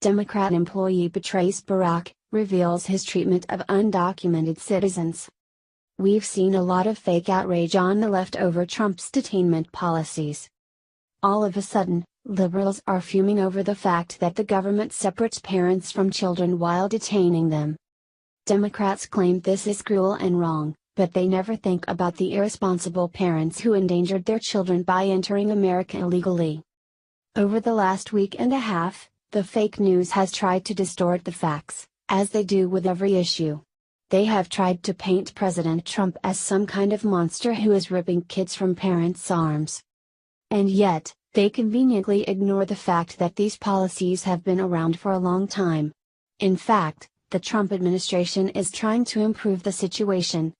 Democrat employee betrays Barack, reveals his treatment of undocumented citizens. We've seen a lot of fake outrage on the left over Trump's detainment policies. All of a sudden, liberals are fuming over the fact that the government separates parents from children while detaining them. Democrats claim this is cruel and wrong, but they never think about the irresponsible parents who endangered their children by entering America illegally. Over the last week and a half, the fake news has tried to distort the facts, as they do with every issue. They have tried to paint President Trump as some kind of monster who is ripping kids from parents' arms. And yet, they conveniently ignore the fact that these policies have been around for a long time. In fact, the Trump administration is trying to improve the situation.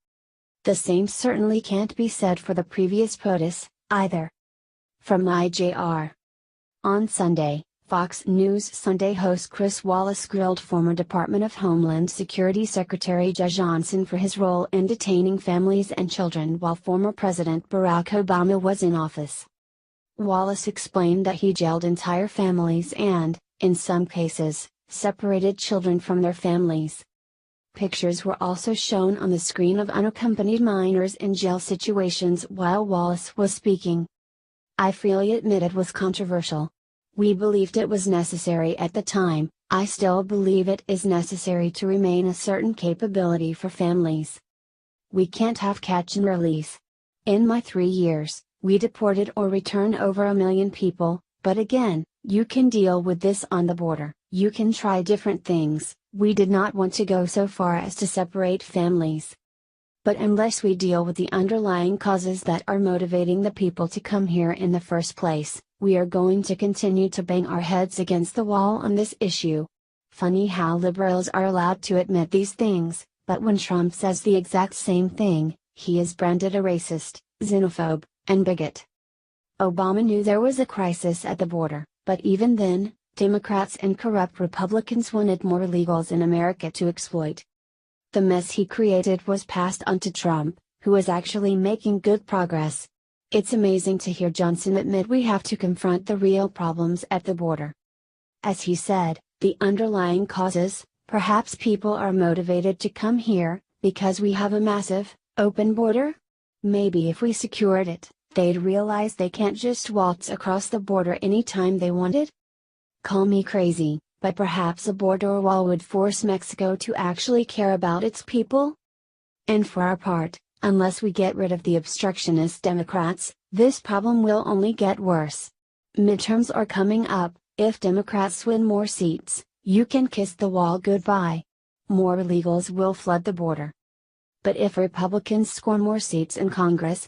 The same certainly can't be said for the previous POTUS, either. From IJR. On Sunday, Fox News Sunday host Chris Wallace grilled former Department of Homeland Security Secretary Jeh Johnson for his role in detaining families and children while former President Barack Obama was in office. Wallace explained that he jailed entire families and, in some cases, separated children from their families. Pictures were also shown on the screen of unaccompanied minors in jail situations while Wallace was speaking. I freely admit it was controversial. We believed it was necessary at the time. I still believe it is necessary to remain a certain capability for families. We can't have catch and release. In my 3 years, we deported or returned over 1 million people, but again, you can deal with this on the border, you can try different things. We did not want to go so far as to separate families. But unless we deal with the underlying causes that are motivating the people to come here in the first place, we are going to continue to bang our heads against the wall on this issue. Funny how liberals are allowed to admit these things, but when Trump says the exact same thing, he is branded a racist, xenophobe, and bigot. Obama knew there was a crisis at the border, but even then, Democrats and corrupt Republicans wanted more illegals in America to exploit. The mess he created was passed on to Trump, who is actually making good progress. It's amazing to hear Johnson admit we have to confront the real problems at the border. As he said, the underlying causes, perhaps people are motivated to come here, because we have a massive, open border? Maybe if we secured it, they'd realize they can't just waltz across the border anytime they wanted? Call me crazy, but perhaps a border wall would force Mexico to actually care about its people? And for our part, unless we get rid of the obstructionist Democrats, this problem will only get worse. Midterms are coming up. If Democrats win more seats, you can kiss the wall goodbye. More illegals will flood the border. But if Republicans score more seats in Congress,